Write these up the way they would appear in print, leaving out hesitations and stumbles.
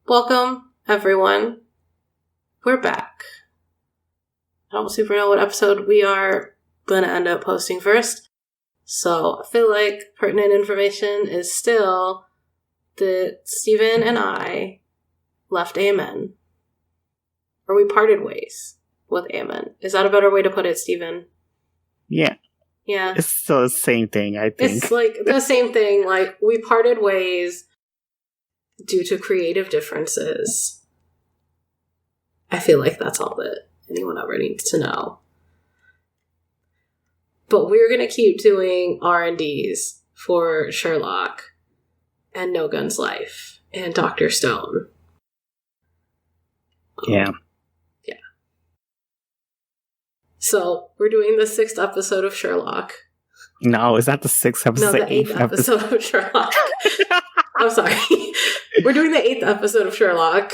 Welcome, everyone. We're back. I don't super know what episode we are going to end up posting first. So I feel like pertinent information is still that Steven and I left AMN. Or we parted ways with AMN. Is that a better way to put it, Steven? Yeah. Yeah. It's still the same thing, I think. It's like the same thing. Like, we parted ways due to creative differences. I feel like that's all that anyone ever needs to know. But we're going to keep doing R&Ds for Sherlock and No Gun's Life and Dr. Stone. Yeah. Yeah. So, we're doing the 6th episode of Sherlock. No, is that the 6th episode? No, the 8th episode of Sherlock. I'm sorry. We're doing the 8th episode of Sherlock.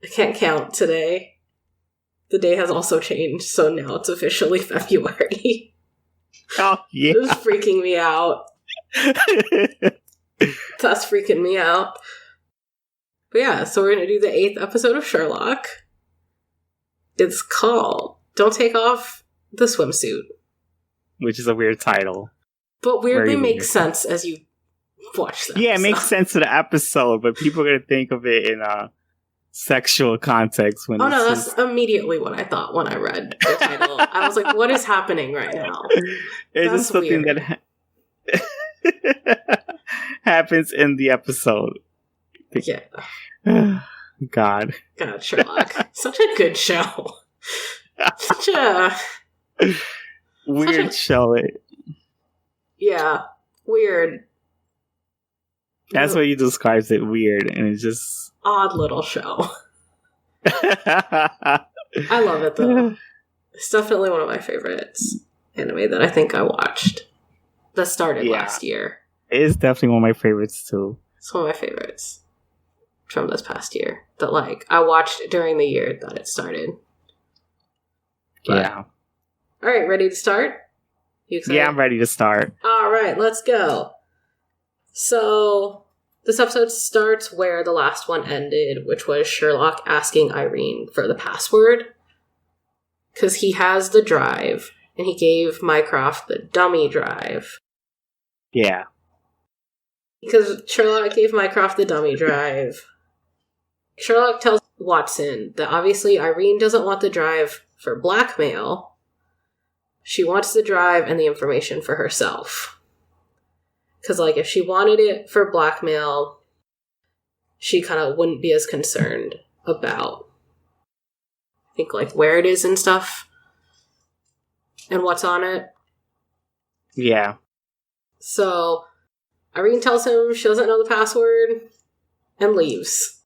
I can't count today. The day has also changed, so now it's officially February. Oh, yeah. It's freaking me out. That's freaking me out. But yeah, so we're going to do the 8th episode of Sherlock. It's called Don't Take Off the Swimsuit. Which is a weird title. But weirdly Very makes weird. sense as you watch that. Yeah, it makes sense to the episode, but people are going to think of it in a sexual context. When That's immediately what I thought when I read the title. I was like, what is happening right now? It's just something weird. that happens in the episode. Yeah. God, Sherlock. Such a good show. Such a... weird show. Yeah, weird. That's what you describes it, weird, and it's just odd little show. I love it though. It's definitely one of my favorites anime that I think I watched. That started last year. It is definitely one of my favorites too. It's one of my favorites from this past year that I watched during the year that it started. But, yeah. All right, ready to start? You excited? Yeah, I'm ready to start. All right, let's go. So, this episode starts where the last one ended, which was Sherlock asking Irene for the password. Because he has the drive, and he gave Mycroft the dummy drive. Yeah. Because Sherlock gave Mycroft the dummy drive. Sherlock tells Watson that obviously Irene doesn't want the drive for blackmail. She wants the drive and the information for herself. Because, if she wanted it for blackmail, she kind of wouldn't be as concerned about, I think, where it is and stuff. And what's on it. Yeah. So, Irene tells him she doesn't know the password and leaves.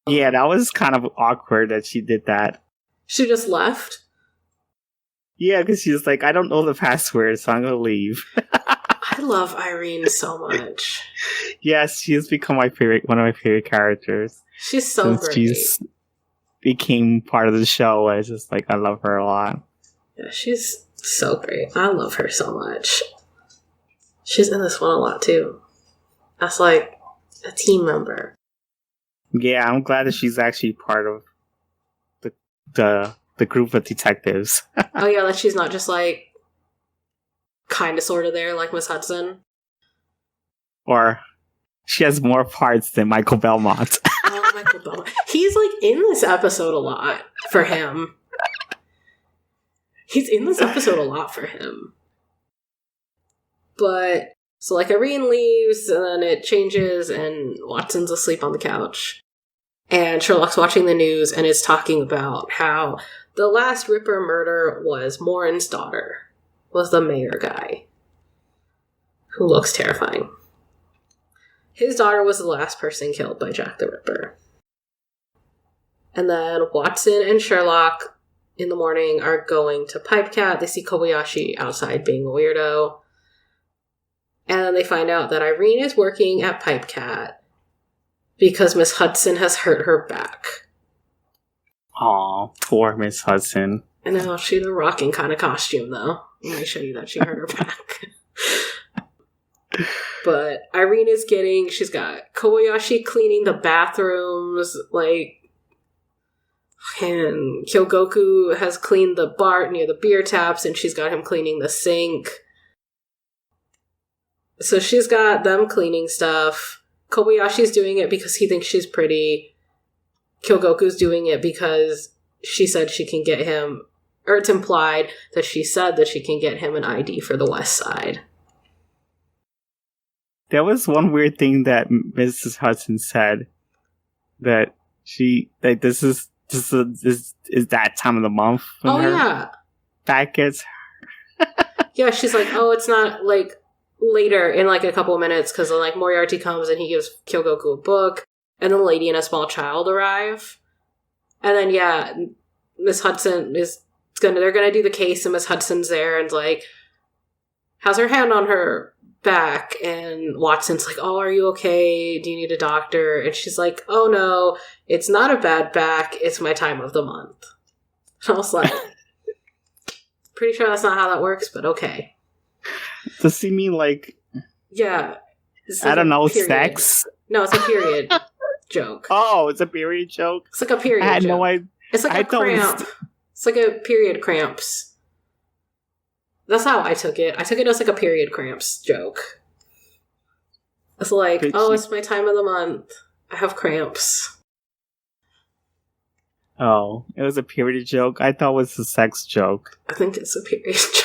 Yeah, that was kind of awkward that she did that. She just left? Yeah, because she's like, I don't know the password, so I'm going to leave. I love Irene so much. Yes, she has become one of my favorite characters. She's so since great. She's became part of the show. It's just I love her a lot. Yeah, she's so great. I love her so much. She's in this one a lot too. That's a team member. Yeah, I'm glad that she's actually part of the group of detectives. Oh yeah, that she's not just kind of sort of there like Miss Hudson. Or she has more parts than Michael Belmont. Oh, Michael Belmont. He's in this episode a lot for him. He's in this episode a lot for him. But, so Irene leaves, and then it changes, and Watson's asleep on the couch. And Sherlock's watching the news and is talking about how the last Ripper murder was Morin's daughter, was the mayor guy, who looks terrifying. His daughter was the last person killed by Jack the Ripper. And then Watson and Sherlock in the morning are going to Pipecat. They see Kobayashi outside being a weirdo. And then they find out that Irene is working at Pipecat because Miss Hudson has hurt her back. Aw, poor Miss Hudson. I know, she's a rocking kind of costume, though. Let me show you that she hurt her back. But she's got Kobayashi cleaning the bathrooms, and Kyogoku has cleaned the bar near the beer taps, and she's got him cleaning the sink. So she's got them cleaning stuff. Kobayashi's doing it because he thinks she's pretty. Kyogoku's doing it because she said she can get him, or it's implied that she said that she can get him an ID for the West Side. There was one weird thing that Mrs. Hudson said, that this is that time of the month. Oh, yeah. Back gets Yeah, she's like, oh, it's not, later in, a couple of minutes, because then, Moriarty comes and he gives Kyogoku a book, and the lady and a small child arrive. And then, yeah, Miss Hudson they're gonna do the case, and Miss Hudson's there, and, has her hand on her back, and Watson's like, oh, are you okay? Do you need a doctor? And she's like, oh, no, it's not a bad back, it's my time of the month. And I was like, pretty sure that's not how that works, but okay. Does he mean, yeah. I don't know, sex? No, it's a period joke. Oh, it's a period joke? It's like a period I had joke. no idea. It's like a cramp. It's like a period cramps. That's how I took it. I took it as a period cramps joke. It's it's my time of the month. I have cramps. Oh, it was a period joke? I thought it was a sex joke. I think it's a period joke.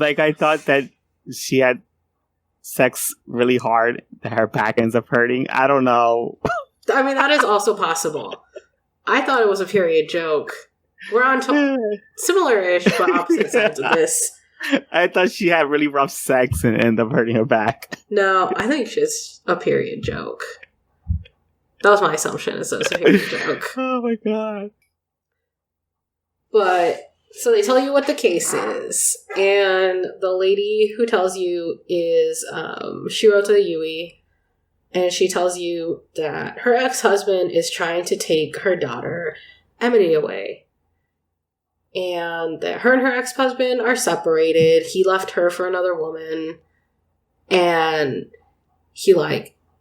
I thought that she had sex really hard, that her back ends up hurting. I don't know. I mean, that is also possible. I thought it was a period joke. We're on similar-ish, but opposite sides of this. I thought she had really rough sex and ended up hurting her back. No, I think it's a period joke. That was my assumption, is that it's a period joke. Oh my god. But, so they tell you what the case is, and the lady who tells you is Shirota Yui, and she tells you that her ex-husband is trying to take her daughter, Emily, away. And that her and her ex-husband are separated. He left her for another woman. And he,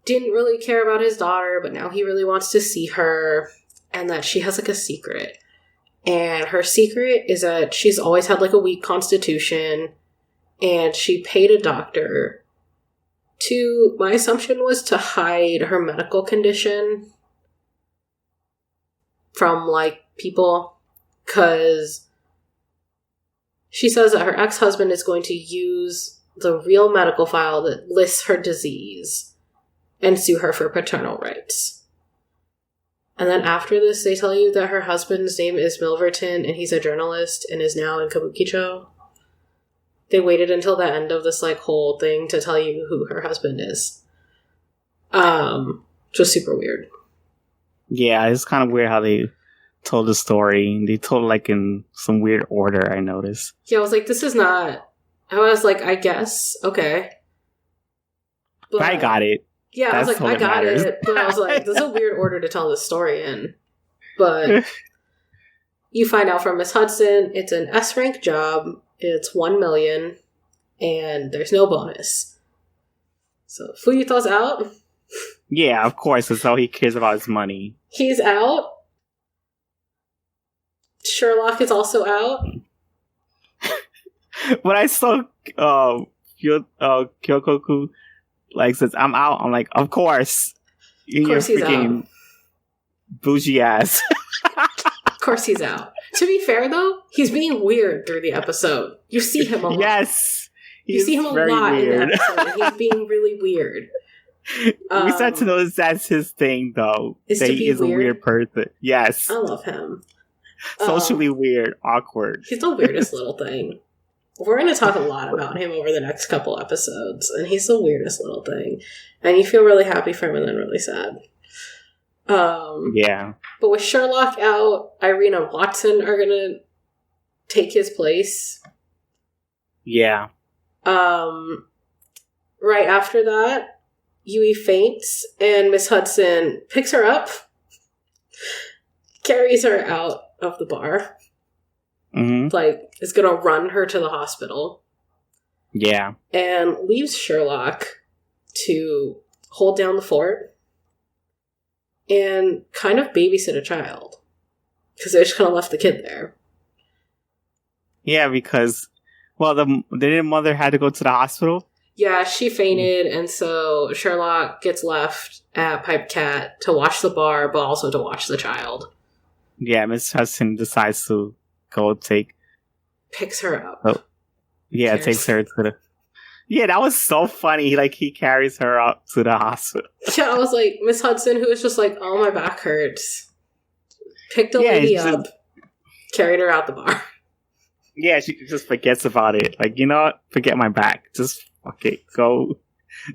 didn't really care about his daughter, but now he really wants to see her. And that she has, a secret. And her secret is that she's always had, a weak constitution. And she paid a doctor to, my assumption was to hide her medical condition from, people. Because she says that her ex-husband is going to use the real medical file that lists her disease and sue her for paternal rights. And then after this, they tell you that her husband's name is Milverton, and he's a journalist and is now in Kabukichou. They waited until the end of this, whole thing to tell you who her husband is. Which was super weird. Yeah, it's kind of weird how they told the story. They told in some weird order, I noticed. Yeah, I was like, this is not... I was like, I guess, okay. But I got it. Yeah, I was like, I got it. But I was like, this is a weird order to tell this story in. But you find out from Miss Hudson, it's an S-rank job, it's 1 million, and there's no bonus. So, Fuyuta's out. Yeah, of course, that's all he cares about is money. He's out. Sherlock is also out. When I saw Kyokoku says, I'm out, I'm like, of course. Of course he's out. Bougie ass. Of course he's out. To be fair, though, he's being weird through the episode. You see him a lot. Yes. You see him a lot weird. In the episode, and he's being really weird. We start to notice that's his thing, though. Is that he is weird. A weird person. Yes. I love him. Socially weird, awkward. He's the weirdest little thing. We're going to talk a lot about him over the next couple episodes, and he's the weirdest little thing. And you feel really happy for him and then really sad. Yeah. But with Sherlock out, Irene and Watson are going to take his place. Yeah. Right after that, Yui faints, and Miss Hudson picks her up, carries her out of the bar, is gonna run her to the hospital. Yeah. And leaves Sherlock to hold down the fort and kind of babysit a child. Because they just kind of left the kid there. Yeah, because, well, the mother had to go to the hospital. Yeah, she fainted, and so Sherlock gets left at Pipe Cat to watch the bar, but also to watch the child. Yeah, Miss Hudson decides to go Picks her up. Oh, yeah, takes her to the... Yeah, that was so funny. Like, he carries her up to the hospital. Yeah, I was like, Miss Hudson, who was just like, oh, my back hurts. Picked a lady up, carried her out the bar. Yeah, she just forgets about it. Like, you know what? Forget my back. Just, okay, go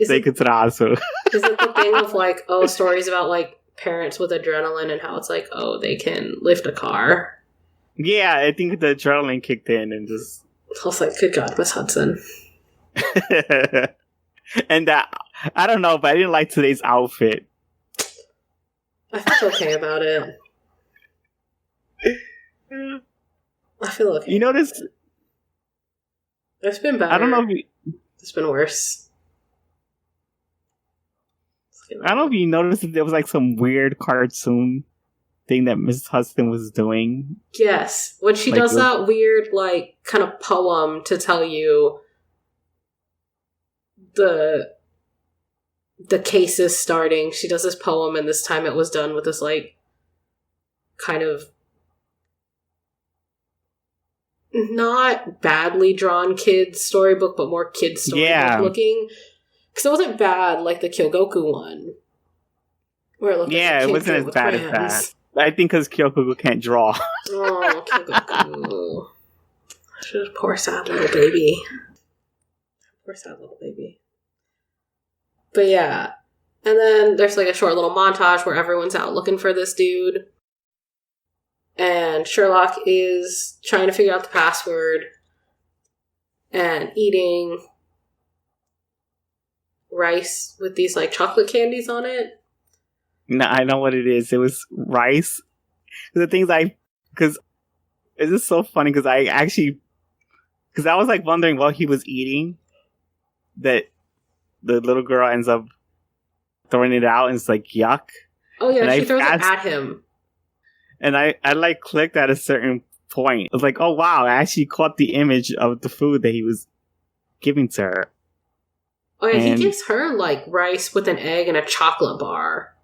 take it to the hospital. Is it the thing of, like, stories about, like, parents with adrenaline and how it's like, they can lift a car? Yeah, I think the adrenaline kicked in and just... I was like, good God, Miss Hudson. And I don't know, but I didn't like today's outfit. I feel okay about it. I feel okay. You know this? It's been better. I don't know if it's been worse. I don't know if you noticed that there was like some weird cartoon thing that Miss Hudson was doing. Yes. When she does that weird, like, kind of poem to tell you the case is starting. She does this poem, and this time it was done with this, like, kind of not badly drawn kids storybook, but more kids storybook looking. Because it wasn't bad like the Kyogoku one. Where it looked it wasn't as bad as that. I think because Kyogoku can't draw. Oh, Kyogoku. Poor sad little baby. Poor sad little baby. But yeah. And then there's like a short little montage where everyone's out looking for this dude. And Sherlock is trying to figure out the password and eating rice with these like chocolate candies on it. No, I know what it is. It was rice. The things because it's just so funny because I was like wondering what he was eating that the little girl ends up throwing it out and it's like yuck. Oh yeah, and she throws it at him. And I like clicked at a certain point. I was like, oh wow, I actually caught the image of the food that he was giving to her. Oh yeah, he gives her like rice with an egg and a chocolate bar.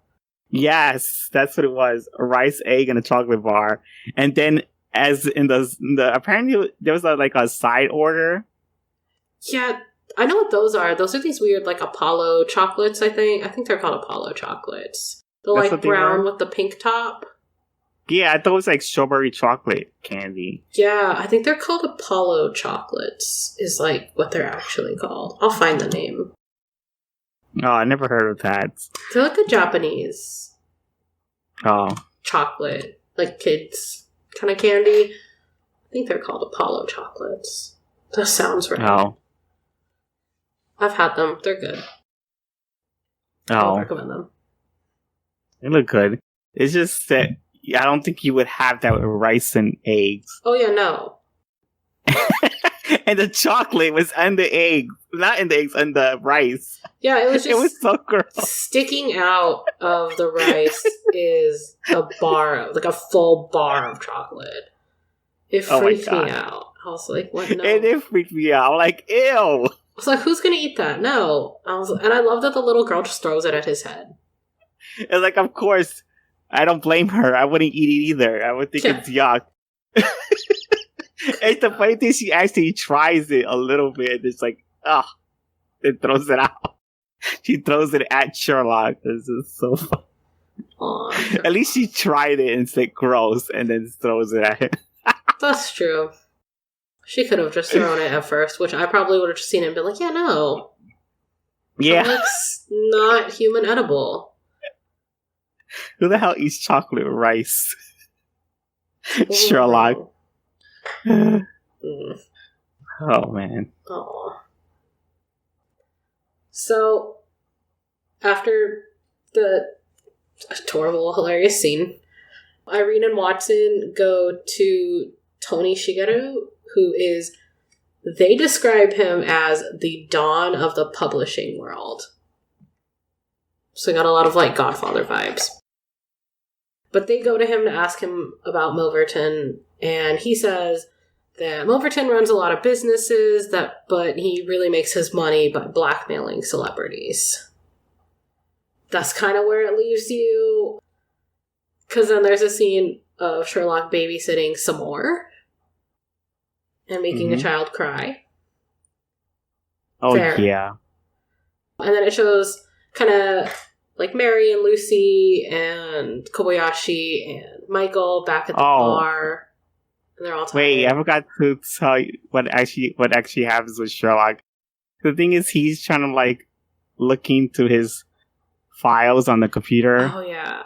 Yes, that's what it was. A rice, egg, and a chocolate bar. And then as in the apparently there was like a side order. Yeah, I know what those are. Those are these weird like Apollo chocolates, I think. I think they're called Apollo chocolates. They're like brown with the pink top. Yeah, I thought it was like strawberry chocolate candy. Yeah, I think they're called Apollo chocolates, is like what they're actually called. I'll find the name. Oh, I never heard of that. They're like a Japanese chocolate, like kids kind of candy. I think they're called Apollo chocolates. That sounds right. Oh. I've had them. They're good. Oh. I'll recommend them. They look good. It's just that I don't think you would have that with rice and eggs. Oh, yeah, no. And the chocolate was on the eggs. Not in the eggs, on the rice. Yeah, it was just... It was so gross. Sticking out of the rice is a bar, like a full bar of chocolate. It freaked me out. I was like, what? No. And it freaked me out. I'm like, ew. I was like, who's going to eat that? No. And I love that the little girl just throws it at his head. And like, of course... I don't blame her. I wouldn't eat it either. I would think it's yuck. It's the funny thing, she actually tries it a little bit. It's like, it throws it out. She throws it at Sherlock. This is so fun. Aww. At least she tried it and said gross and then throws it at him. That's true. She could have just thrown it at first, which I probably would have just seen it and been like, yeah, no. Yeah. It's not human edible. Who the hell eats chocolate with rice? Sherlock. Oh, man. Aww. So, after the adorable, hilarious scene, Irene and Watson go to Tony Shigeru, who is They describe him as the dawn of the publishing world. So got a lot of, like, Godfather vibes. But they go to him to ask him about Milverton, and he says that Milverton runs a lot of businesses, but he really makes his money by blackmailing celebrities. That's kind of where it leaves you. Because then there's a scene of Sherlock babysitting some more and making a child cry. Oh, Fair. yeah. And then it shows kind of like Mary and Lucy and Kobayashi and Michael back at the bar. And they're all tired. Wait, I forgot to tell you what actually happens with Sherlock. The thing is, he's trying to, like, look into his files on the computer. Oh, yeah.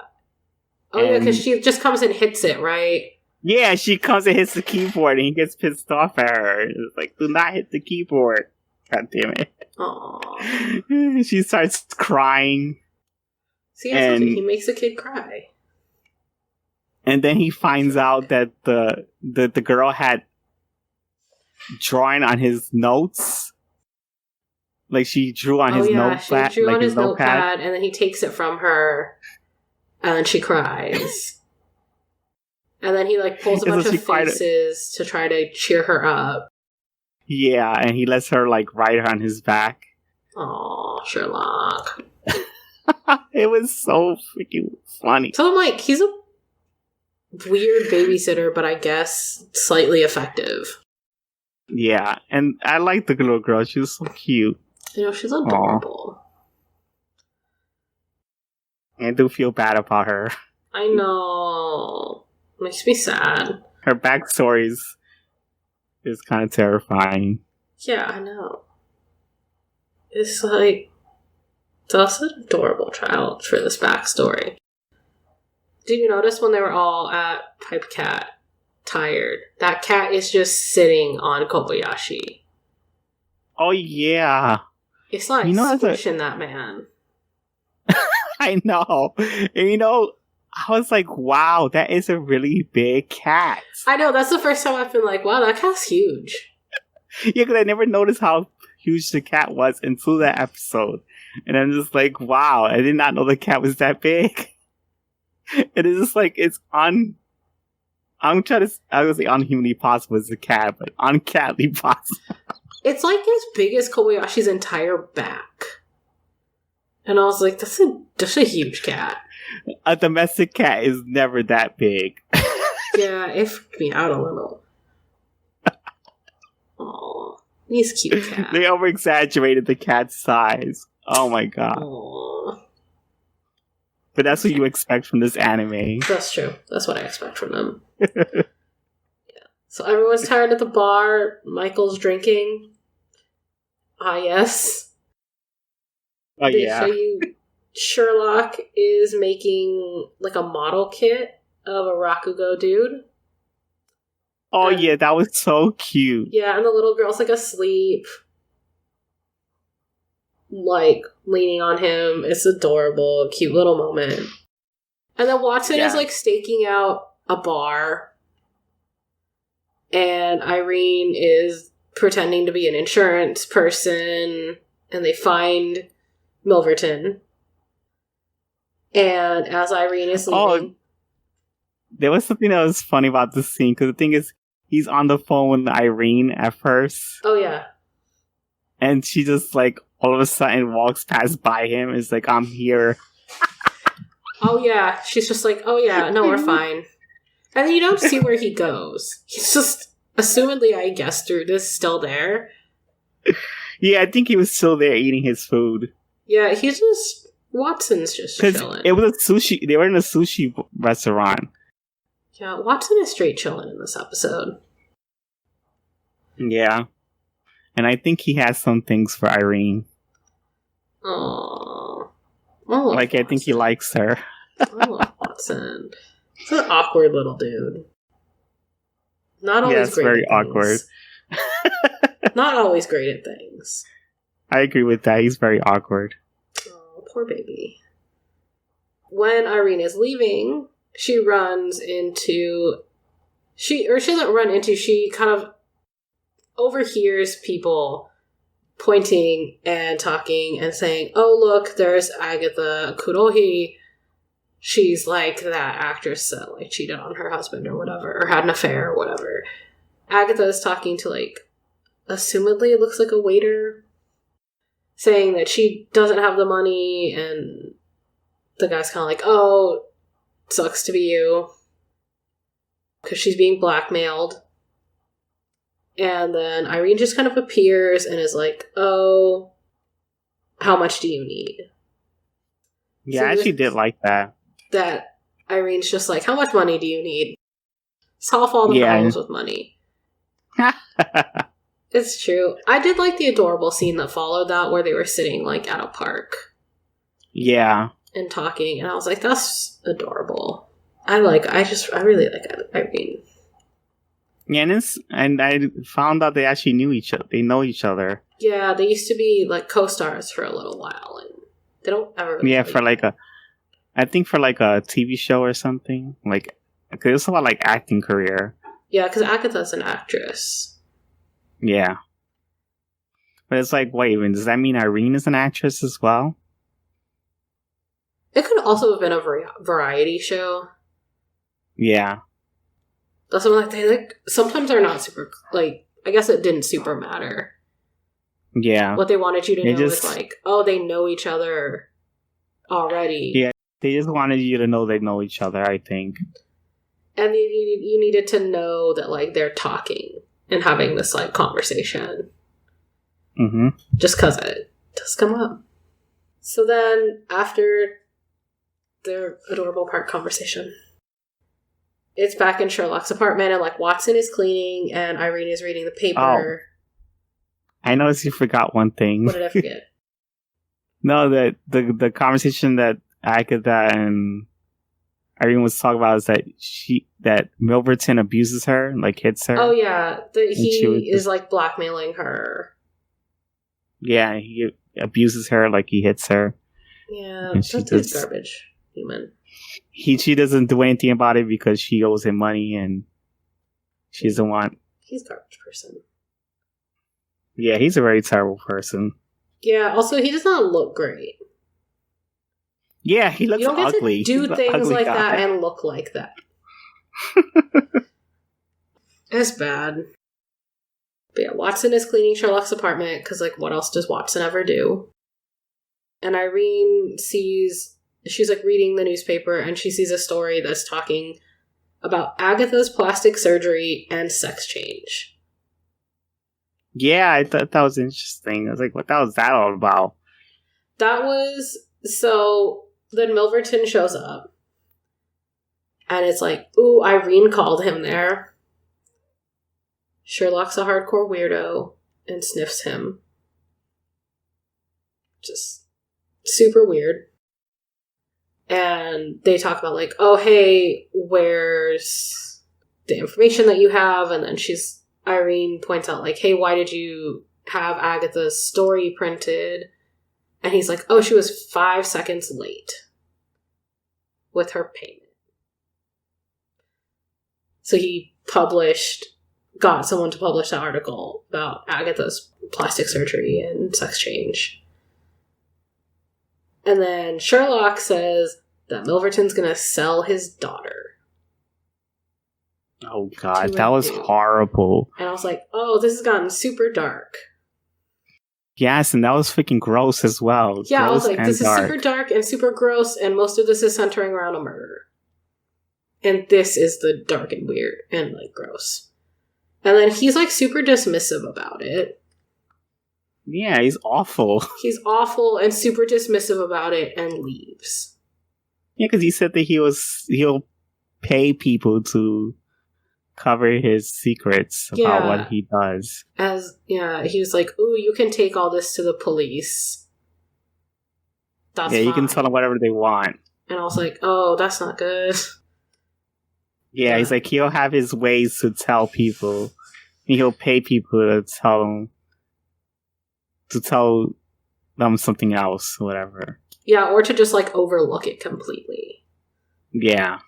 Oh, yeah, because she just comes and hits it, right? Yeah, she comes and hits the keyboard, and he gets pissed off at her. It's like, do not hit the keyboard. God damn it. Aww. She starts crying. See, he makes a kid cry. And then he finds out that the girl had drawing on his notes. Like, she drew on his notepad. She drew on his notepad, and then he takes it from her, and then she cries. And then he, like, pulls a bunch of faces to try to cheer her up. Yeah, and he lets her, like, ride her on his back. Aw, Sherlock. It was so freaking funny. So I'm like, he's a weird babysitter, but I guess slightly effective. Yeah, and I like the little girl. She was so cute. You know, she's adorable. I do feel bad about her. I know. Makes me sad. Her backstory is kind of terrifying. Yeah, I know. It's like, that's an adorable child for this backstory. Did you notice when they were all at Pipe Cat, tired, that cat is just sitting on Kobayashi? Oh, yeah. It's like squishing that man. I know. And I was like, wow, that is a really big cat. I know, that's the first time I've been like, wow, that cat's huge. Yeah, because I never noticed how huge the cat was until that episode. And I'm just like, wow, I did not know the cat was that big. And it's just like, it's I'm trying to, I would say unhumanly possible as a cat, but uncatly possible. It's like as big as Kobayashi's entire back. And I was like, that's a huge cat. A domestic cat is never that big. Yeah, it freaked me out a little. Aw, he's a cute cat. They over-exaggerated the cat's size. Oh my god. Aww. But that's what you expect from this anime. That's true. That's what I expect from them. Yeah. So everyone's tired at the bar. Michael's drinking. Ah, yes. Oh, They yeah. show you Sherlock is making like a model kit of a Rakugo dude. Oh, yeah, that was so cute. Yeah, and the little girl's like asleep, like leaning on him. It's adorable, cute little moment. And then Watson is like staking out a bar, and Irene is pretending to be an insurance person, and they find Milverton. And as Irene is leaving... There was something that was funny about this scene, because the thing is, he's on the phone with Irene at first. Oh, yeah. And she just, like, all of a sudden walks past by him. It's like, I'm here. Oh, yeah. She's just like, oh, yeah, no, we're fine. And then you don't see where he goes. He's just, assumedly, I guess, through this, still there. Yeah, I think he was still there eating his food. Yeah, he's just... Watson's just chilling. It was a sushi... They were in a sushi restaurant. Yeah, Watson is straight chilling in this episode. Yeah. And I think he has some things for Irene. Aww. I think he likes her. I love Watson. He's an awkward little dude. Not always great very at awkward. Not always great at things. I agree with that. He's very awkward. Oh, poor baby. When Irene is leaving, she runs into... She doesn't run into, she kind of overhears people pointing and talking and saying, oh, look, there's Agatha Kurohi. She's like that actress that like cheated on her husband or whatever, or had an affair or whatever. Agatha is talking to like, assumedly it looks like a waiter, saying that she doesn't have the money, and the guy's kind of like, oh, sucks to be you, because she's being blackmailed. And then Irene just kind of appears and is like, oh, how much do you need? Yeah, So I actually did like that. That Irene's just like, how much money do you need? Solve all the problems with money. It's true. I did like the adorable scene that followed that, where they were sitting like at a park. Yeah. And talking, and I was like, that's adorable. I really like Irene. Yeah, and I found out they actually knew each other. They know each other. Yeah, they used to be like co-stars for a little while, and they don't ever really for like a TV show or something. Like, cause it's about like acting career. Yeah, because Agatha's an actress. Yeah. But it's like, wait, does that mean Irene is an actress as well? It could also have been a variety show. Yeah. That's something like they like. Sometimes are not super like. I guess it didn't super matter. Yeah. What they wanted you to know is like, oh, they know each other already. Yeah, they just wanted you to know they know each other, I think. And you needed to know that like they're talking and having this like conversation. Mm-hmm. Just because it does come up. So then after their adorable park conversation, it's back in Sherlock's apartment, and like Watson is cleaning and Irene is reading the paper. Oh. I noticed you forgot one thing. What did I forget? No, that the conversation that Agatha and Irene was talking about is that Milverton abuses her, like hits her. Oh yeah, he is like blackmailing her. Yeah, he abuses her, like he hits her. Yeah, that's garbage human. She doesn't do anything about it because she owes him money, and she doesn't want. He's a garbage person. Yeah, he's a very terrible person. Yeah, also he does not look great. Yeah, he looks ugly. You don't get to do things like that and look like that. It's bad. But yeah, Watson is cleaning Sherlock's apartment because, like, what else does Watson ever do? And Irene she's like reading the newspaper, and she sees a story that's talking about Agatha's plastic surgery and sex change. Yeah, I thought that was interesting. I was like, what the hell is that all about? So then Milverton shows up, and it's like, ooh, Irene called him there. Sherlock's a hardcore weirdo and sniffs him. Just super weird. And they talk about like, oh, hey, where's the information that you have? And then Irene points out like, hey, why did you have Agatha's story printed? And he's like, oh, she was 5 seconds late with her payment. So he got someone to publish the article about Agatha's plastic surgery and sex change. And then Sherlock says that Milverton's going to sell his daughter. Oh god, that was horrible. And I was like, oh, this has gotten super dark. Yes, and that was freaking gross as well. Yeah, gross, I was like, this is super dark and super gross, and most of this is centering around a murder. And this is the dark and weird and, like, gross. And then he's, like, super dismissive about it. Yeah, he's awful. He's awful and super dismissive about it and leaves. Yeah, because he said that he'll pay people to cover his secrets about what he does. He was like, ooh, you can take all this to the police. That's fine. You can tell them whatever they want. And I was like, oh, that's not good. Yeah, he's like, he'll have his ways to tell people. He'll pay people to tell them something else, whatever. Yeah, or to just, like, overlook it completely. Yeah.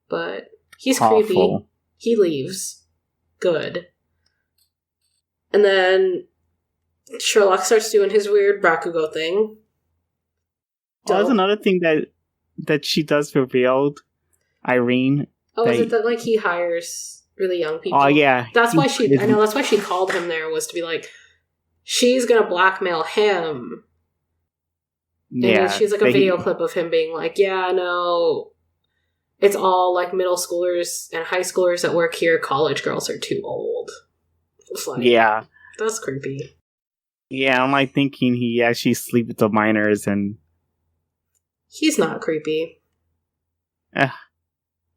But he's awful. Creepy. He leaves. Good. And then Sherlock starts doing his weird Bakugo thing. Oh, that's another thing that she does revealed, Irene. Oh, is it that like he hires really young people? Oh yeah. That's why that's why she called him there, was to be like, she's gonna blackmail him. Yeah. And she's like a video clip of him being like, yeah, no, it's all like middle schoolers and high schoolers that work here. College girls are too old. It's like, yeah. That's creepy. Yeah, I'm like thinking he actually sleeps with the minors and... He's not creepy.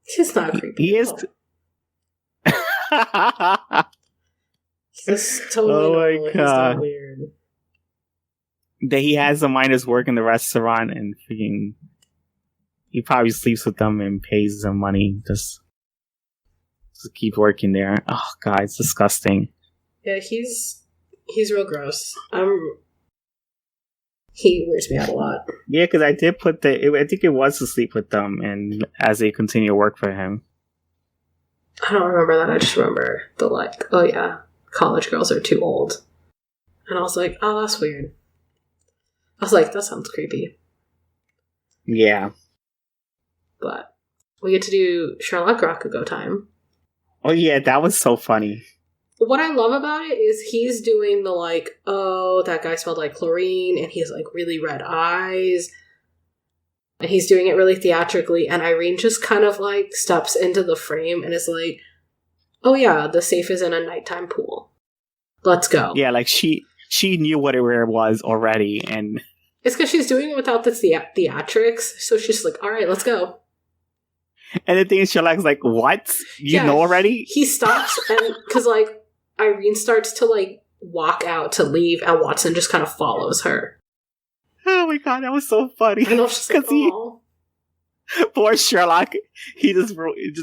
He's not creepy. He is... He's totally normal. He's not weird. That he has the minors work in the restaurant and freaking... He probably sleeps with them and pays them money just to keep working there. Oh god, it's disgusting. Yeah, he's real gross. He weirds me out a lot. Yeah, because I did put I think it was to sleep with them and as they continue to work for him. I don't remember that. I just remember the like, oh yeah, college girls are too old. And I was like, oh, that's weird. I was like, that sounds creepy. Yeah. But we get to do Sherlock Rakugo time. Oh yeah, that was so funny. What I love about it is he's doing the like, oh, that guy smelled like chlorine, and he has like really red eyes. And he's doing it really theatrically, and Irene just kind of like steps into the frame and is like, oh yeah, the safe is in a nighttime pool. Let's go. Yeah, like she knew what it was already, and... It's because she's doing it without the theatrics, so she's like, all right, let's go. And the thing is, Sherlock's like, what? You know already? He stops, and because like Irene starts to like walk out to leave, and Watson just kind of follows her. Oh my god, that was so funny. And I was just like, oh. Poor Sherlock, he just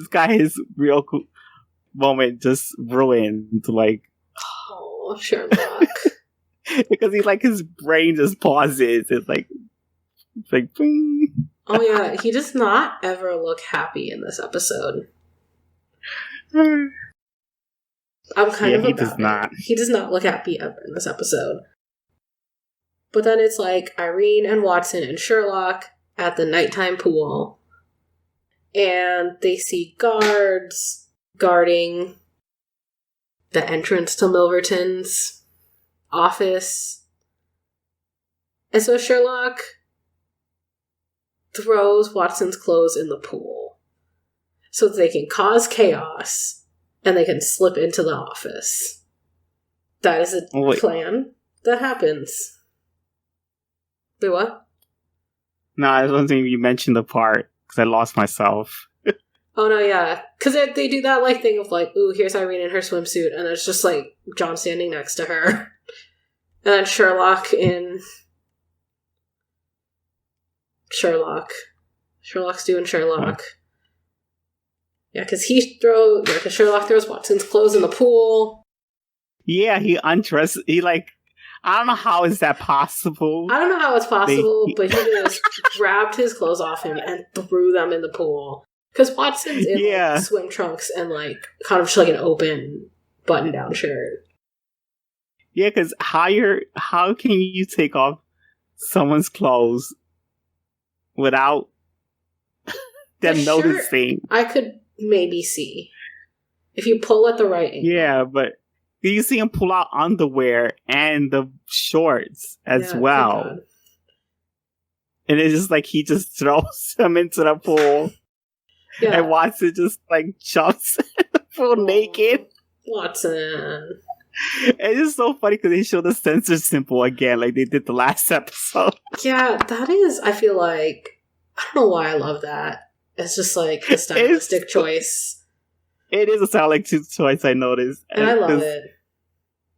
got his real moment just ruined. Like, oh, Sherlock. Because he like his brain just pauses. It's like bing. Oh yeah, he does not ever look happy in this episode. I'm kind of he does not. He does not look happy ever in this episode. But then it's like Irene and Watson and Sherlock at the nighttime pool, and they see guards guarding the entrance to Milverton's office. And so Sherlock throws Watson's clothes in the pool so that they can cause chaos and they can slip into the office. That is a plan that happens. Wait, what? No, I was wondering if you mentioned the part because I lost myself. Oh no, yeah, because they do that like thing of like, ooh, here's Irene in her swimsuit, and it's just like John standing next to her, and then Sherlock's doing Sherlock. Yeah, because Sherlock throws Watson's clothes in the pool. Yeah, he undressed. He like, I don't know how is that possible. I don't know how it's possible, but he just grabbed his clothes off him and threw them in the pool. Because Watson's in like, swim trunks and like kind of just like an open button-down shirt. Yeah, because how can you take off someone's clothes without them noticing? I could maybe see if you pull at the right angle. Yeah, but you see him pull out underwear and the shorts as well. And it's just like he just throws them into the pool. Yeah. And Watson just like jumps in the pool naked. Watson. It's just so funny because they show the censor symbol again like they did the last episode. Yeah, that is, I feel like, I don't know why I love that. It's just like a stylistic choice. It is a stylistic choice, I noticed. And I love it.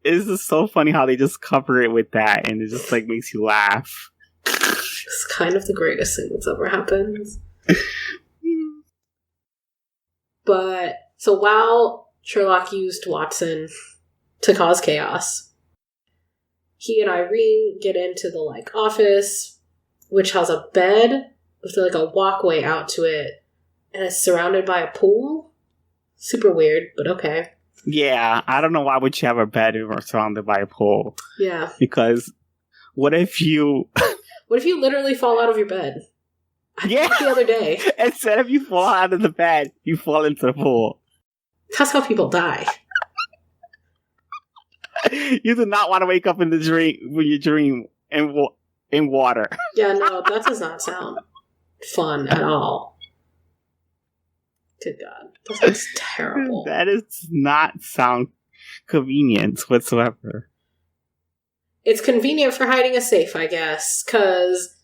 It's just so funny how they just cover it with that and it just like makes you laugh. It's kind of the greatest thing that's ever happened. But, so while Sherlock used Watson to cause chaos, he and Irene get into the, like, office, which has a bed with, like, a walkway out to it, and it's surrounded by a pool. Super weird, but okay. Yeah, I don't know why would you have a bed if you're surrounded by a pool. Yeah. Because what if you... What if you literally fall out of your bed? I did that the other day. Instead of you fall out of the bed, you fall into the pool. That's how people die. You do not want to wake up in the dream when you dream in water. Yeah, no, that does not sound fun at all. Good God. That sounds terrible. That does not sound convenient whatsoever. It's convenient for hiding a safe, I guess, because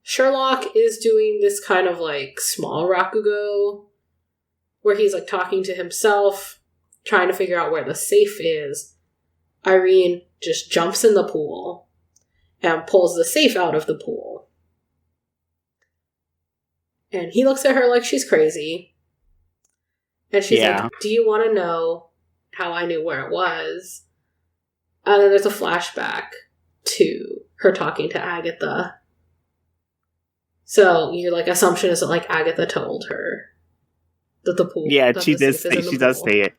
Sherlock is doing this kind of like small Rakugo where he's like talking to himself, trying to figure out where the safe is. Irene just jumps in the pool and pulls the safe out of the pool. And he looks at her like she's crazy. And she's like, do you want to know how I knew where it was? And then there's a flashback to her talking to Agatha. So your like assumption is that like Agatha told her that the pool. Yeah, she does say it.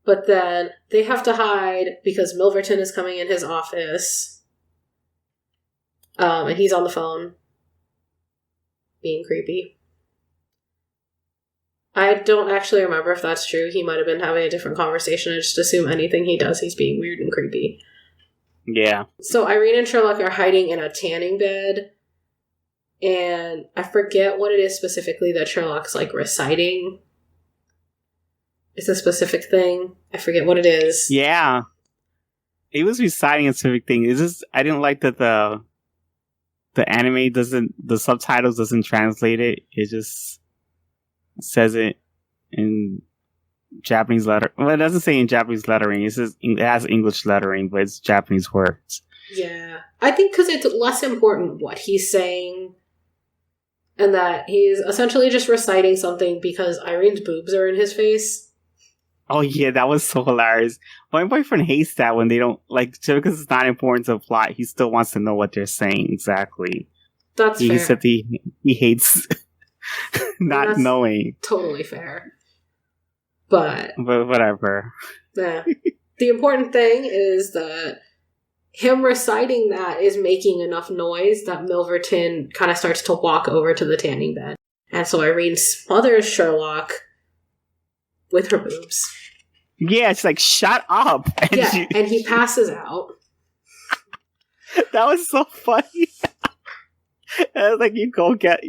But then they have to hide because Milverton is coming in his office. And he's on the phone. Being creepy. I don't actually remember if that's true. He might have been having a different conversation. I just assume anything he does, he's being weird and creepy. Yeah. So Irene and Sherlock are hiding in a tanning bed. And I forget what it is specifically that Sherlock's like reciting. It's a specific thing. I forget what it is. Yeah. He was reciting a specific thing. It's just, I didn't like that the anime the subtitles doesn't translate it. It just says it in Japanese letter. Well, it doesn't say in Japanese lettering. It says it has English lettering, but it's Japanese words. Yeah. I think because it's less important what he's saying. And that he's essentially just reciting something because Irene's boobs are in his face. Oh yeah, that was so hilarious. My boyfriend hates that when they don't, like, just because it's not important to the plot, he still wants to know what they're saying exactly. That's fair. He said he hates not knowing. Totally fair. But whatever. Yeah. The important thing is that him reciting that is making enough noise that Milverton kind of starts to walk over to the tanning bed. And so Irene smothers Sherlock with her boobs. Yeah, it's like, shut up. And and he passes out. That was so funny. I was like, you go get,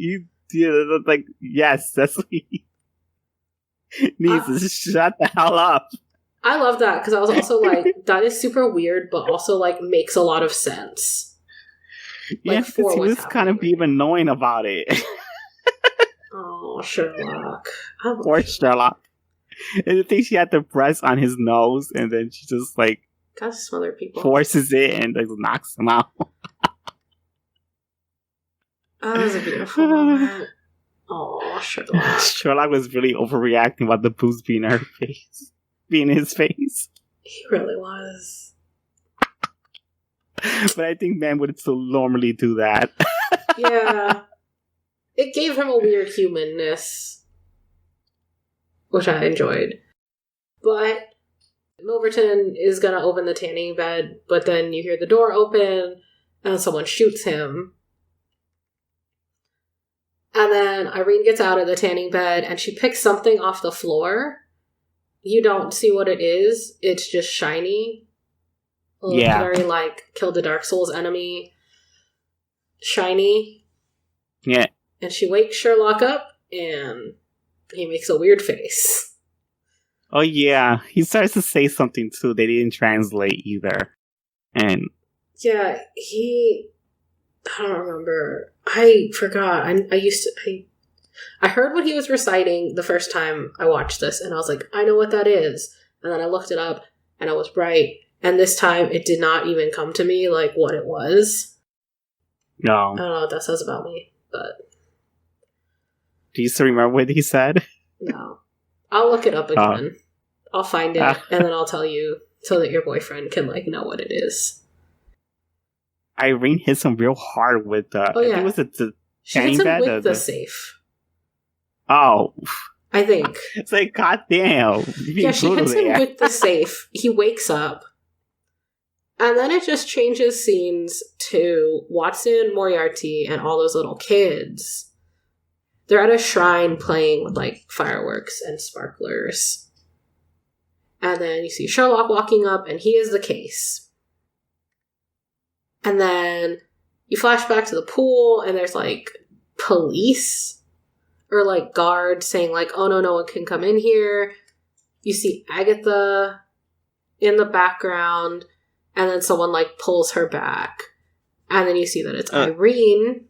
like, yes, that's what he needs to shut the hell up. I love that, because I was also like, that is super weird, but also, like, makes a lot of sense. Yeah, because he was kind of being annoying about it. Oh, Sherlock. Poor Sherlock. And I think she had the breast on his nose, and then she just, like, gotta smother people. Forces it and, like, knocks him out. That was a beautiful moment. Oh, Sherlock. Sherlock was really overreacting about the boobs being in her face. Being in his face. He really was. But I think men would still normally do that. Yeah. It gave him a weird humanness, which I enjoyed. But Milverton is going to open the tanning bed, but then you hear the door open and someone shoots him. And then Irene gets out of the tanning bed and she picks something off the floor. You don't see what it is. It's just shiny. Yeah. Very like kill the Dark Souls enemy. Shiny. Yeah. And she wakes Sherlock up and he makes a weird face. Oh yeah. He starts to say something too. They didn't translate either. And yeah, I don't remember. I forgot. I heard what he was reciting the first time I watched this, and I was like, I know what that is. And then I looked it up, and I was right. And this time, it did not even come to me, like, what it was. No. I don't know what that says about me, but... Do you still remember what he said? No. I'll look it up again. I'll find it, and then I'll tell you, so that your boyfriend can, like, know what it is. Irene hits him real hard with the... Oh, yeah. I think it was the she hits him with the safe. Oh. I think. It's like, goddamn. Yeah, she hits him with the safe. He wakes up. And then it just changes scenes to Watson, Moriarty, and all those little kids. They're at a shrine playing with, like, fireworks and sparklers. And then you see Sherlock walking up, and he is the case. And then you flash back to the pool, and there's, like, police or, like, guards saying, like, oh, no one can come in here. You see Agatha in the background, and then someone, like, pulls her back. And then you see that it's Irene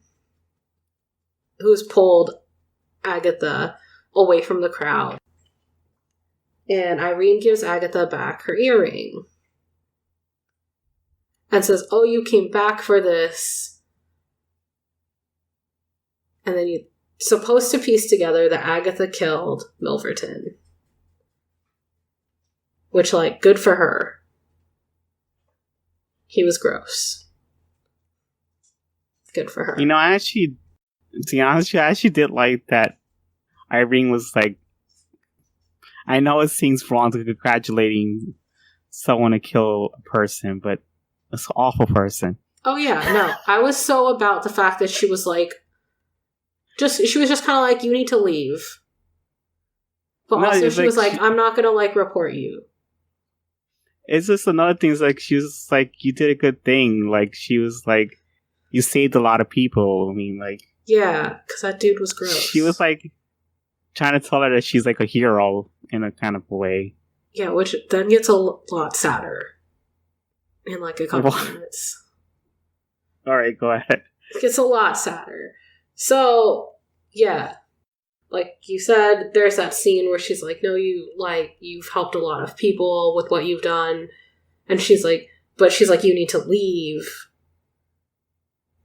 who's pulled Agatha away from the crowd. And Irene gives Agatha back her earring. And says, oh, you came back for this. And then you're supposed to piece together that Agatha killed Milverton. Which, like, good for her. He was gross. Good for her. You know, to be honest, I actually did like that Irene was like, I know it seems wrong to congratulating someone to kill a person, but it's an awful person. Oh, yeah, no. I was so about the fact that she was like, she was just kind of like, you need to leave. But no, also she was like, I'm not going to, like, report you. It's just another thing. It's like, she was like, you did a good thing. Like, she was like, you saved a lot of people. I mean, like... Yeah, because that dude was gross. She was, like, trying to tell her that she's, like, a hero in a kind of way. Yeah, which then gets a lot sadder in, like, a couple minutes. Alright, go ahead. It gets a lot sadder. So, yeah. Like you said, there's that scene where she's like, no, you've helped a lot of people with what you've done. And she's like, you need to leave.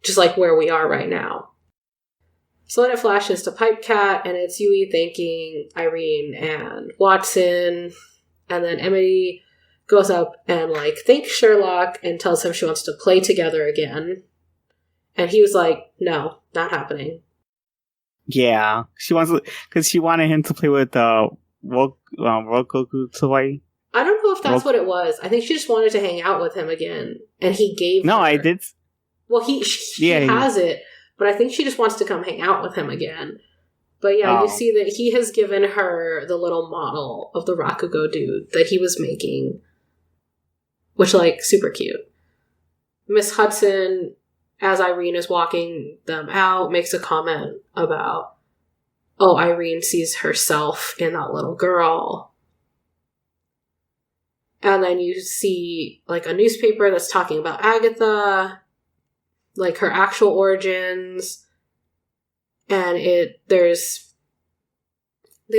Just like where we are right now. So then it flashes to Pipe Cat, and it's Yui thanking Irene and Watson. And then Emily goes up and, like, thanks Sherlock and tells him she wants to play together again. And he was like, no, not happening. Yeah, she wanted him to play with Rokoku toy. I don't know if that's what it was. I think she just wanted to hang out with him again, and he gave. No, her. I did. Well, he has it, but I think she just wants to come hang out with him again. But yeah, you see that he has given her the little model of the Rakugo dude that he was making, which, like, super cute. Miss Hudson, as Irene is walking them out, makes a comment about, oh, Irene sees herself in that little girl. And then you see, like, a newspaper that's talking about Agatha, like, her actual origins. And they,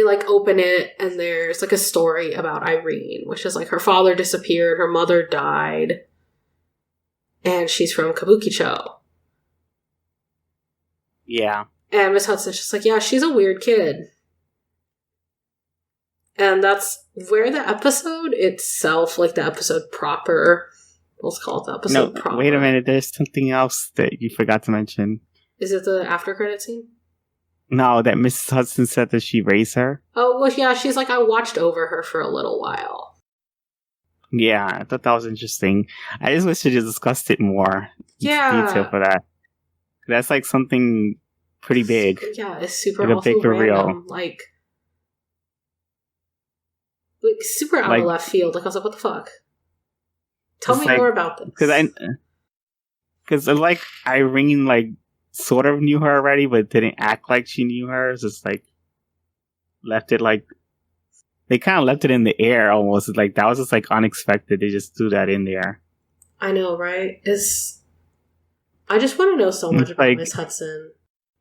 like, open it, and there's, like, a story about Irene, which is, like, her father disappeared, her mother died, and she's from Kabukichou. Yeah. And Miss Hudson's just like, yeah, she's a weird kid. And that's where the episode itself, like the episode proper, let's call it the episode proper. Wait a minute, there's something else that you forgot to mention. Is it the after credit scene? No, that Mrs. Hudson said that she raised her. Oh, well, yeah, she's like, I watched over her for a little while. Yeah, I thought that was interesting. I just wish they just discussed it more. Yeah. Detail for that. That's like something pretty big. Yeah, it's super like a big reveal. Like super out of left field. Like, I was like, what the fuck? Tell me more about this. Because like Irene, like, sort of knew her already, but didn't act like she knew her. It's just like left it like they kind of left it in the air almost. It's like that was just like unexpected. They just threw that in there. I know, right? I just want to know so much about Miss Hudson.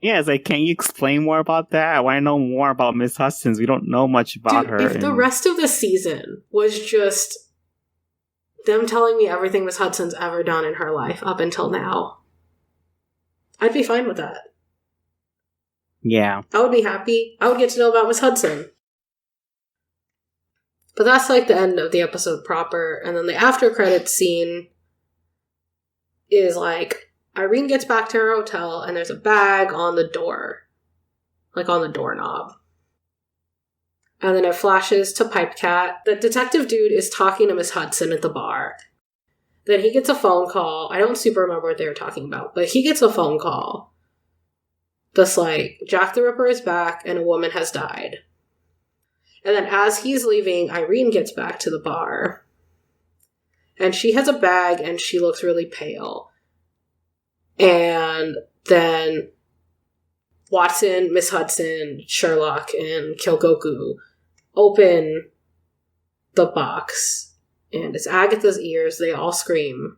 Yeah, it's like, can you explain more about that? I want to know more about Miss Hudson. We don't know much about her. If the rest of the season was just them telling me everything Miss Hudson's ever done in her life up until now, I'd be fine with that. Yeah. I would be happy. I would get to know about Miss Hudson. But that's like the end of the episode proper. And then the after credits scene is like, Irene gets back to her hotel, and there's a bag on the door. Like, on the doorknob. And then it flashes to Pipe Cat. The detective dude is talking to Miss Hudson at the bar. Then he gets a phone call. I don't super remember what they were talking about, but he gets a phone call that's like, Jack the Ripper is back and a woman has died. And then as he's leaving, Irene gets back to the bar. And she has a bag and she looks really pale. And then Watson, Miss Hudson, Sherlock, and Kyogoku open the box. And it's Agatha's ears. They all scream.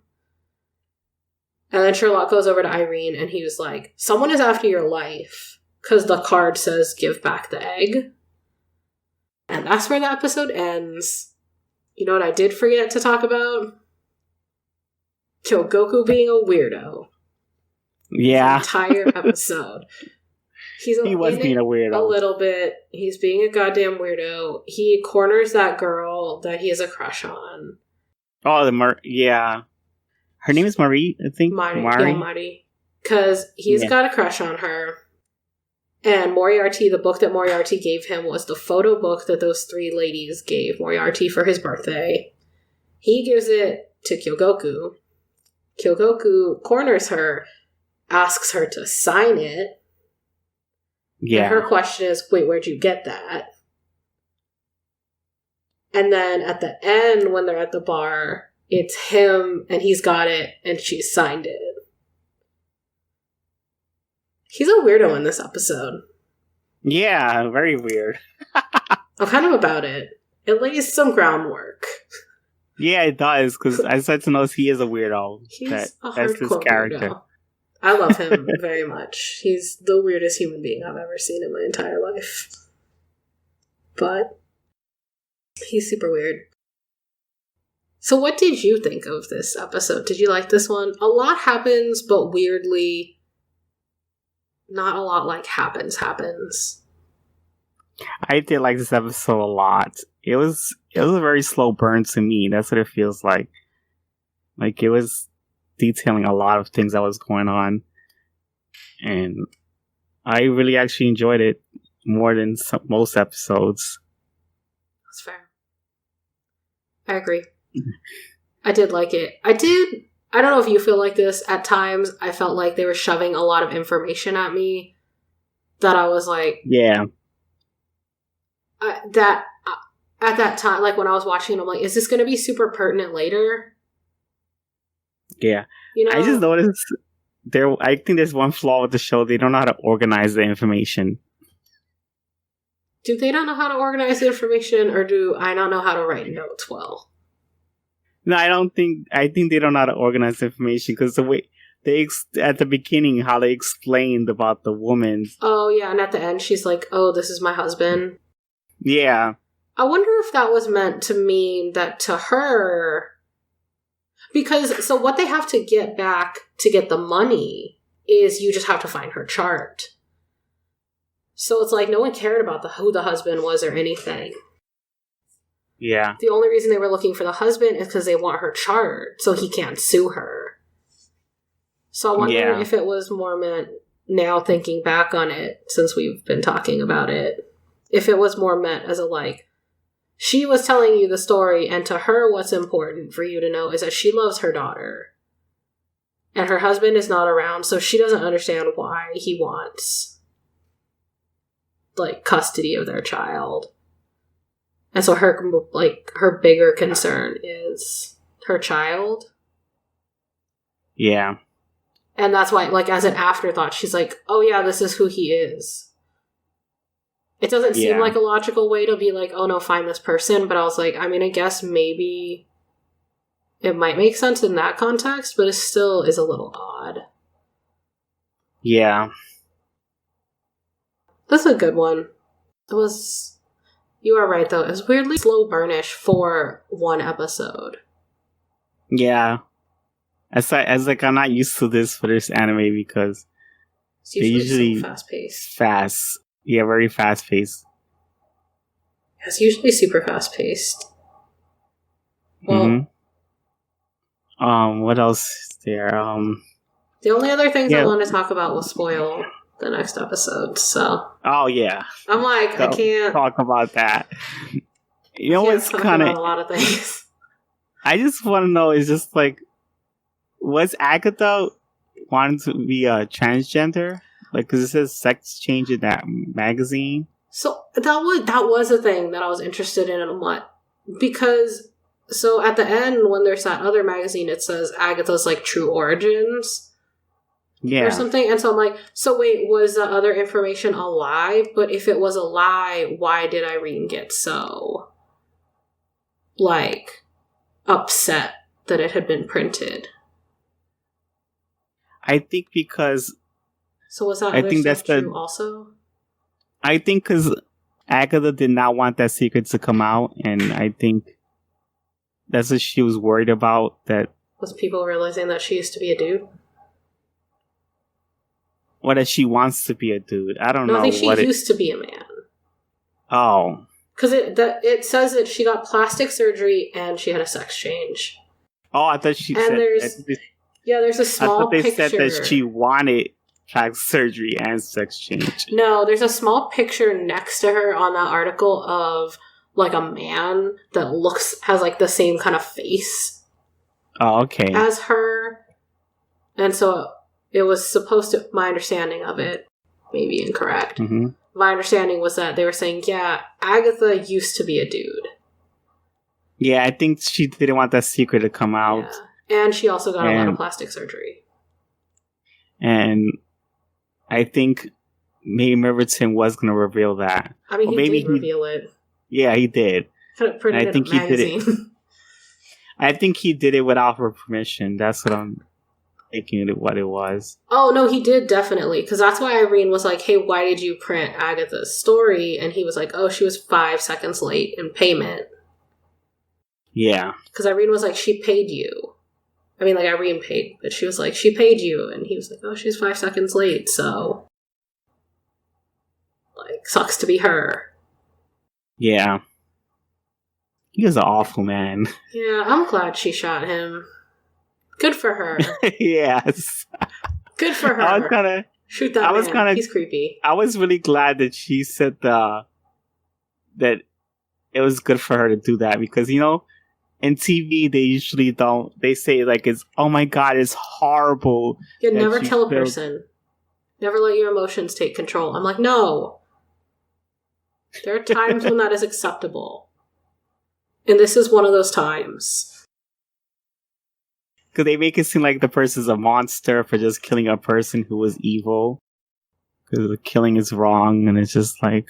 And then Sherlock goes over to Irene and he was like, someone is after your life. Because the card says, give back the egg. And that's where the episode ends. You know what I did forget to talk about? Kyogoku being a weirdo. Yeah. The entire episode. He was being a weirdo. A little bit. He's being a goddamn weirdo. He corners that girl that he has a crush on. Oh, yeah. Her name is Marie, I think. Mari. Yeah, Mari. Because he's got a crush on her. And Moriarty, the book that Moriarty gave him was the photo book that those three ladies gave Moriarty for his birthday. He gives it to Kyogoku. Kyogoku corners her, asks her to sign it. Yeah. And her question is, wait, where'd you get that? And then at the end, when they're at the bar, it's him and he's got it and she's signed it. He's a weirdo in this episode. Yeah, very weird. I'm kind of about it. It lays some groundwork. Yeah, it does, because I started to notice he is a weirdo. That's his character. Weirdo. I love him very much. He's the weirdest human being I've ever seen in my entire life. But he's super weird. So what did you think of this episode? Did you like this one? A lot happens, but weirdly, not a lot like happens. I did like this episode a lot. It was a very slow burn to me. That's what it feels like. Like, it was detailing a lot of things that was going on. And I really actually enjoyed it more than most episodes. That's fair. I agree. I did like it. I don't know if you feel like this. At times, I felt like they were shoving a lot of information at me that I was like... Yeah. At that time, like when I was watching it, I'm like, is this going to be super pertinent later? Yeah. You know? I just noticed I think there's one flaw with the show. They don't know how to organize the information. Do they not know how to organize the information, or do I not know how to write notes well? No, I think they don't know how to organize the information, because the way at the beginning, how they explained about the woman. Oh, yeah, and at the end, she's like, oh, this is my husband. Yeah. I wonder if that was meant to mean that to her... Because, so what they have to get back to get the money is you just have to find her chart. So it's like no one cared about who the husband was or anything. Yeah. The only reason they were looking for the husband is because they want her chart, so he can't sue her. So I wonder if it was more meant, now thinking back on it, since we've been talking about it, if it was more meant as a like, she was telling you the story, and to her what's important for you to know is that she loves her daughter. And her husband is not around, so she doesn't understand why he wants, like, custody of their child. And so her bigger concern is her child. Yeah. And that's why, like, as an afterthought, she's like, oh yeah, this is who he is. It doesn't seem like a logical way to be like, oh no, find this person. But I was like, I mean, I guess maybe it might make sense in that context, but it still is a little odd. Yeah. That's a good one. You are right, though. It was weirdly slow burnish for one episode. Yeah. As I'm not used to this for this anime, because it's usually so fast-paced. Fast. Yeah, very fast-paced. It's usually super fast-paced. Well, what else is there? The only other things I want to talk about will spoil the next episode. So, oh yeah, I'm like, so I can't talk about that. You know what's kind of a lot of things. I just want to know is just like, was Agatha wanting to be a transgender? Like, because it says sex change in that magazine. So that was a thing that I was interested in, and I'm like, because so at the end when there's that other magazine, it says Agatha's like true origins. Yeah. Or something. And so I'm like, so wait, was the other information a lie? But if it was a lie, why did Irene get so, like, upset that it had been printed? I think because... So was that other stuff true also? I think because Agatha did not want that secret to come out, and I think that's what she was worried about. That was people realizing that she used to be a dude? Or that she wants to be a dude. I don't know. I think she used to be a man. Oh. Because it says that she got plastic surgery and she had a sex change. Oh, I thought she said... there's a small picture. I thought they said that she wanted plastic surgery and sex change. No, there's a small picture next to her on that article of, like, a man that has, like, the same kind of face. Oh, okay. As her. And so... it was supposed to, my understanding of it, may be incorrect. Mm-hmm. My understanding was that they were saying, yeah, Agatha used to be a dude. Yeah, I think she didn't want that secret to come out. Yeah. And she also got a lot of plastic surgery. And I think maybe Merverton was going to reveal that. I mean, he did reveal it. Yeah, he did. Kind of printed in a magazine. He did it. I think he did it without her permission. That's what I'm... thinking what it was. Oh, no, he did, definitely. Because that's why Irene was like, hey, why did you print Agatha's story? And he was like, oh, she was 5 seconds late in payment. Yeah. Because Irene was like, she paid you. I mean, like, Irene paid, but she was like, she paid you. And he was like, oh, she's 5 seconds late, so... like, sucks to be her. Yeah. He was an awful man. Yeah, I'm glad she shot him. Good for her. Yes. Good for her. I was gonna shoot that man. He's creepy. I was really glad that she said that it was good for her to do that because, you know, in TV they usually don't. They say like it's, oh my god, it's horrible. You never kill a person. Never let your emotions take control. I'm like, no. There are times when that is acceptable. And this is one of those times. Because they make it seem like the person's a monster for just killing a person who was evil. Because the killing is wrong, and it's just like,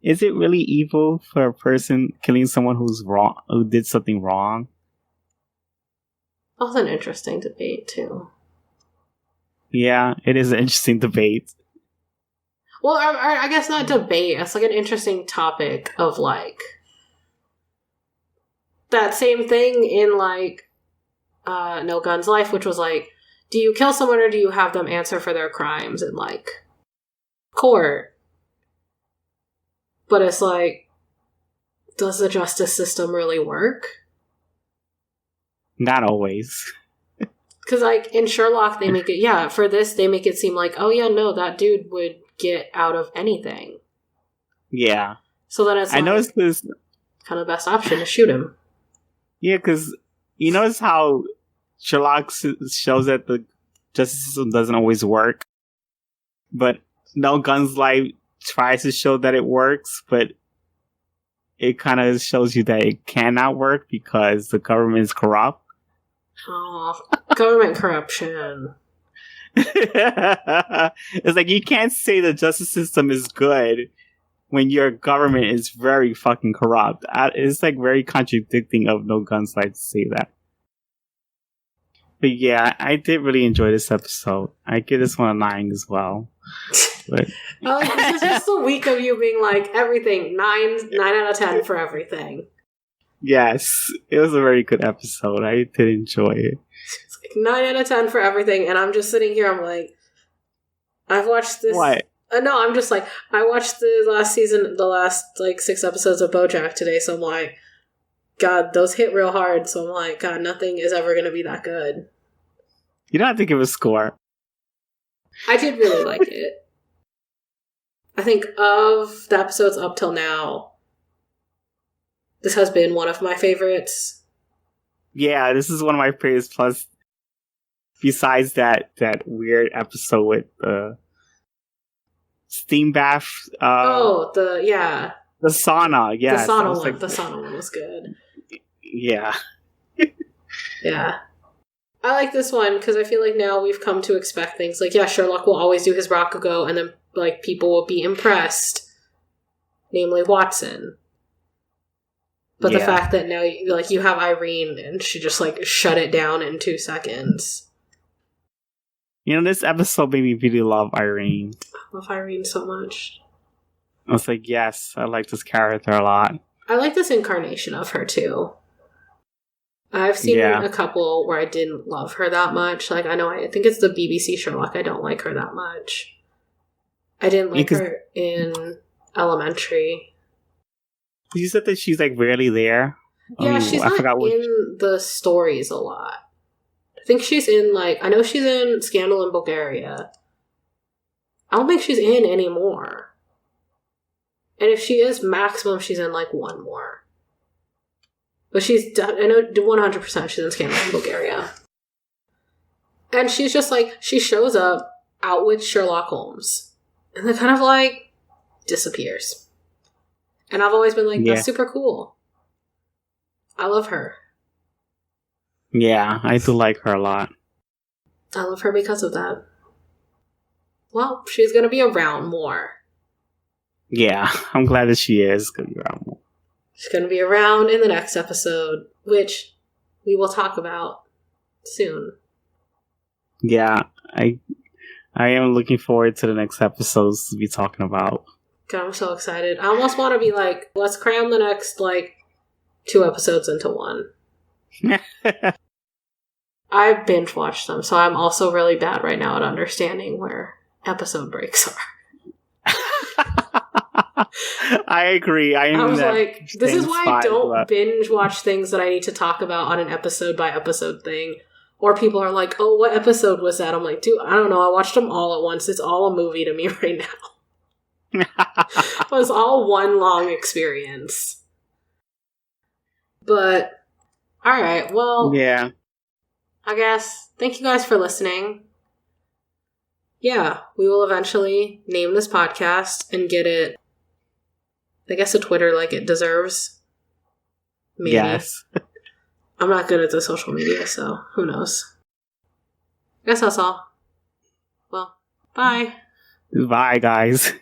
is it really evil for a person killing someone who's wrong, who did something wrong? That was an interesting debate, too. Yeah, it is an interesting debate. Well, I guess not debate. It's like an interesting topic of, like, that same thing in, like, No Guns Life, which was like, do you kill someone or do you have them answer for their crimes in, like, court? But it's like, does the justice system really work? Not always. Because, like, in Sherlock, they make it, for this, they make it seem like, oh, yeah, no, that dude would get out of anything. Yeah. So then it's I noticed this... kind of the best option to shoot him. Yeah, because you notice how Sherlock shows that the justice system doesn't always work, but No Guns Life tries to show that it works, but it kind of shows you that it cannot work because the government is corrupt. Oh, government corruption. It's like you can't say the justice system is good when your government is very fucking corrupt. It's like very contradicting of No Guns Life to say that. But yeah, I did really enjoy this episode. I give this one a 9 as well. But this is just a week of you being like, everything, 9 out of 10 for everything. Yes, it was a very good episode. I did enjoy it. It's like 9 out of 10 for everything, and I'm just sitting here, I'm like, I've watched this... What? No, I'm just like, I watched the last, like, 6 episodes of BoJack today, so I'm like, God, those hit real hard, so I'm like, God, nothing is ever going to be that good. You don't have to give a score. I did really like it. I think of the episodes up till now, this has been one of my favorites. Yeah, this is one of my favorites. Plus, besides that weird episode with the steam bath. The sauna. Yeah, the sauna one. The sauna one was good. Yeah. Yeah. I like this one because I feel like now we've come to expect things like, yeah, Sherlock will always do his Rakugo, and then like people will be impressed, namely Watson. But the fact that now you have Irene and she just like shut it down in 2 seconds. You know, this episode made me really love Irene. I love Irene so much. I was like, yes, I like this character a lot. I like this incarnation of her too. I've seen a couple where I didn't love her that much. Like, I think it's the BBC Sherlock. I don't like her that much. I didn't like her in Elementary. You said that she's like rarely there. Yeah, she's not in the stories a lot. I think she's in I know she's in Scandal in Bulgaria. I don't think she's in anymore. And if she is, maximum she's in one more. But I know 100% she's in Scandal in Bulgaria. And she's just she shows up out with Sherlock Holmes. And then kind of disappears. And I've always been that's super cool. I love her. Yeah, I do like her a lot. I love her because of that. Well, she's going to be around more. Yeah, I'm glad that she is going to be around more. She's going to be around in the next episode, which we will talk about soon. Yeah, I am looking forward to the next episodes to be talking about. God, I'm so excited. I almost want to be let's cram the next 2 episodes into one. I binge watched them, so I'm also really bad right now at understanding where episode breaks are. I agree. I was this is why I don't binge watch things that I need to talk about on an episode by episode thing. Or people are like, oh, what episode was that? I'm like, dude, I don't know. I watched them all at once. It's all a movie to me right now. It was all one long experience. But, alright, well, yeah. I guess, thank you guys for listening. Yeah, we will eventually name this podcast and get it, I guess, a Twitter like it deserves. Maybe. Yes. I'm not good at the social media, so who knows. I guess that's all. Well, bye. Bye, guys.